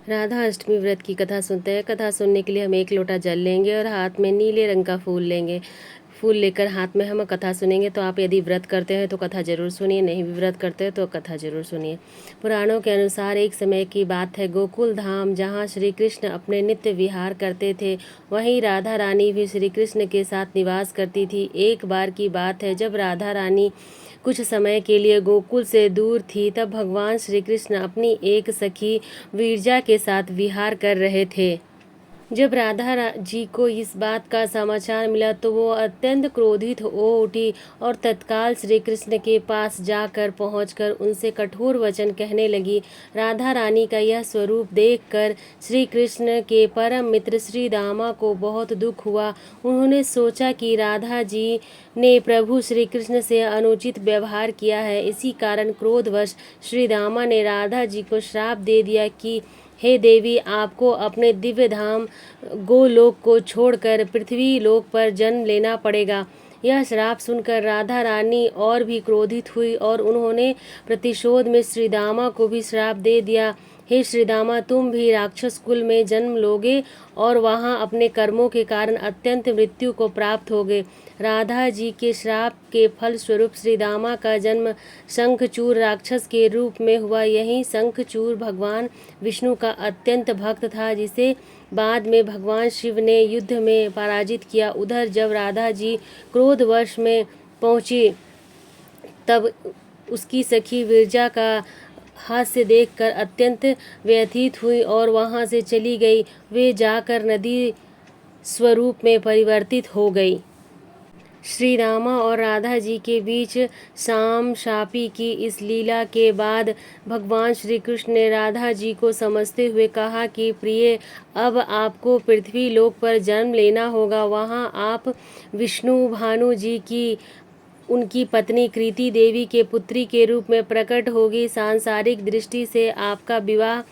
राधा अष्टमी व्रत की कथा सुनते हैं। कथा सुनने के लिए हम एक लोटा जल लेंगे और हाथ में नीले रंग का फूल लेंगे। फूल लेकर हाथ में हम कथा सुनेंगे। तो आप यदि व्रत करते हैं तो कथा जरूर सुनिए, नहीं भी व्रत करते हैं तो कथा जरूर सुनिए। पुराणों के अनुसार एक समय की बात है, गोकुल धाम जहाँ श्री कृष्ण अपने नित्य विहार करते थे, वहीं राधा रानी भी श्री कृष्ण के साथ निवास करती थी। एक बार की बात है, जब राधा रानी कुछ समय के लिए गोकुल से दूर थी, तब भगवान श्री कृष्ण अपनी एक सखी विरजा के साथ विहार कर रहे थे। जब जी को इस बात का समाचार मिला तो वो अत्यंत क्रोधित हो उठी और तत्काल श्री कृष्ण के पास जाकर पहुंचकर उनसे कठोर वचन कहने लगी। राधा रानी का यह स्वरूप देखकर श्री कृष्ण के परम मित्र श्री दामा को बहुत दुख हुआ। उन्होंने सोचा कि राधा जी ने प्रभु श्री कृष्ण से अनुचित व्यवहार किया है। इसी कारण क्रोधवश श्री दामा ने राधा जी को श्राप दे दिया कि हे देवी, आपको अपने दिव्य धाम गोलोक को छोड़कर पृथ्वी लोक पर जन्म लेना पड़ेगा। यह श्राप सुनकर राधा रानी और भी क्रोधित हुई और उन्होंने प्रतिशोध में श्रीदामा को भी श्राप दे दिया। हे श्रीदामा, तुम भी राक्षस कुल में जन्म लोगे और वहाँ अपने कर्मों के कारण अत्यंत मृत्यु को प्राप्त होगे। राधा जी के श्राप के फल स्वरूप श्रीदामा का जन्म शंखचूर राक्षस के रूप में हुआ। यही शंखचूर भगवान विष्णु का अत्यंत भक्त था, जिसे बाद में भगवान शिव ने युद्ध में पराजित किया। उधर जब राधा जी क्रोधवश में पहुंची, तब उसकी सखी विरजा का हास्य देखकर अत्यंत व्यथित हुई और वहां से चली गई। वे जाकर नदी स्वरूप में परिवर्तित हो गई। श्री रामा और राधा जी के बीच शाम शापी की इस लीला के बाद भगवान श्री कृष्ण ने राधा जी को समझते हुए कहा कि प्रिय, अब आपको पृथ्वी लोक पर जन्म लेना होगा। वहाँ आप विष्णु भानु जी की उनकी पत्नी कृति देवी के पुत्री के रूप में प्रकट होगी। सांसारिक दृष्टि से आपका विवाह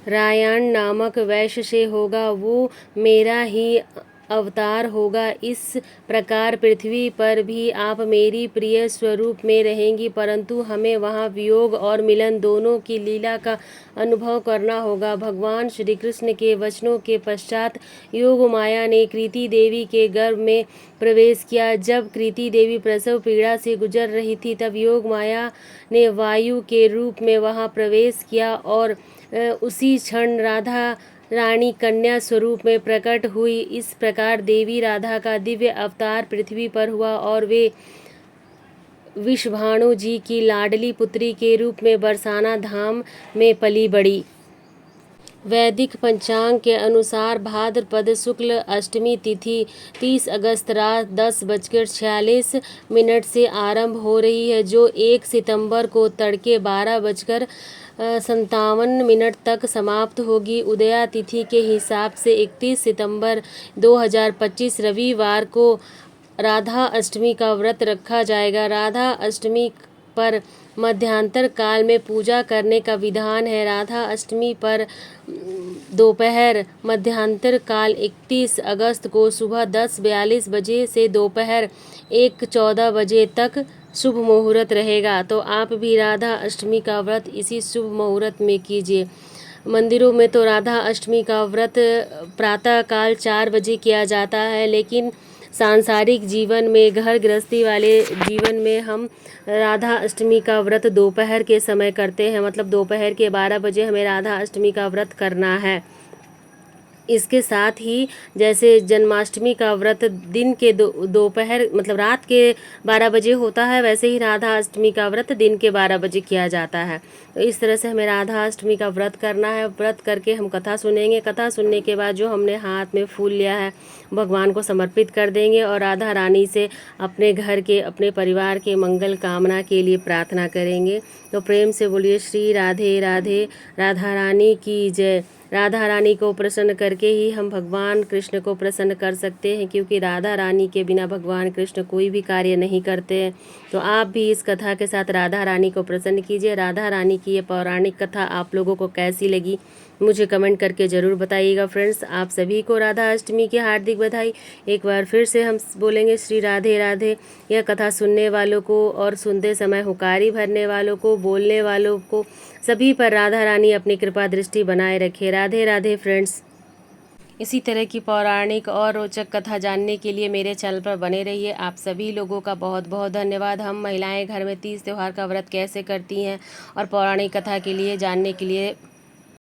रायण नामक वैश्य से होगा, वो मेरा ही अवतार होगा। इस प्रकार पृथ्वी पर भी आप मेरी प्रिय स्वरूप में रहेंगी, परंतु हमें वहाँ वियोग और मिलन दोनों की लीला का अनुभव करना होगा। भगवान श्री कृष्ण के वचनों के पश्चात योग माया ने कृति देवी के गर्भ में प्रवेश किया। जब कृति देवी प्रसव पीड़ा से गुजर रही थी, तब योग माया ने वायु के रूप में वहाँ प्रवेश किया और उसी क्षण राधा रानी कन्या स्वरूप में प्रकट हुई। इस प्रकार देवी राधा का दिव्य अवतार पृथ्वी पर हुआ और वे विषभानु जी की लाडली पुत्री के रूप में बरसाना धाम में पली बड़ी। वैदिक पंचांग के अनुसार भाद्रपद शुक्ल अष्टमी तिथि 30 अगस्त रात 10:46 से आरंभ हो रही है, जो 1 सितंबर को तड़के 12:57 तक समाप्त होगी। उदया तिथि के हिसाब से 31 सितंबर 2025 रविवार को राधा अष्टमी का व्रत रखा जाएगा। राधा अष्टमी पर मध्यांतर काल में पूजा करने का विधान है। राधा अष्टमी पर दोपहर मध्यांतर काल 31 अगस्त को सुबह 10:42 बजे से दोपहर 1:14 बजे तक शुभ मुहूर्त रहेगा। तो आप भी राधा अष्टमी का व्रत इसी शुभ मुहूर्त में कीजिए। मंदिरों में तो राधा अष्टमी का व्रत प्रातः काल 4 बजे किया जाता है, लेकिन सांसारिक जीवन में, घर गृहस्थी वाले जीवन में हम राधा अष्टमी का व्रत दोपहर के समय करते हैं। मतलब दोपहर के 12 बजे हमें राधा अष्टमी का व्रत करना है। इसके साथ ही जैसे जन्माष्टमी का व्रत दिन के दोपहर मतलब रात के 12 बजे होता है, वैसे ही राधा अष्टमी का व्रत दिन के 12 बजे किया जाता है। तो इस तरह से हमें राधा अष्टमी का व्रत करना है। व्रत करके हम कथा सुनेंगे। कथा सुनने के बाद जो हमने हाथ में फूल लिया है भगवान को समर्पित कर देंगे और राधा रानी से अपने घर के, अपने परिवार के मंगल कामना के लिए प्रार्थना करेंगे। तो प्रेम से बोलिए श्री राधे राधे, राधा रानी की जय। राधा रानी को प्रसन्न करके ही हम भगवान कृष्ण को प्रसन्न कर सकते हैं, क्योंकि राधा रानी के बिना भगवान कृष्ण कोई भी कार्य नहीं करते हैं। तो आप भी इस कथा के साथ राधा रानी को प्रसन्न कीजिए। राधा रानी की ये पौराणिक कथा आप लोगों को कैसी लगी मुझे कमेंट करके ज़रूर बताइएगा। फ्रेंड्स, आप सभी को राधा अष्टमी की हार्दिक बधाई। एक बार फिर से हम बोलेंगे श्री राधे राधे। यह कथा सुनने वालों को और सुनते समय हुकारी भरने वालों को, बोलने वालों को, सभी पर राधा रानी अपनी कृपा दृष्टि बनाए रखे। राधे राधे फ्रेंड्स। इसी तरह की पौराणिक और रोचक कथा जानने के लिए मेरे चैनल पर बने रहिए। आप सभी लोगों का बहुत बहुत धन्यवाद। हम महिलाएं घर में तीज त्यौहार का व्रत कैसे करती हैं और पौराणिक कथा के लिए जानने के लिए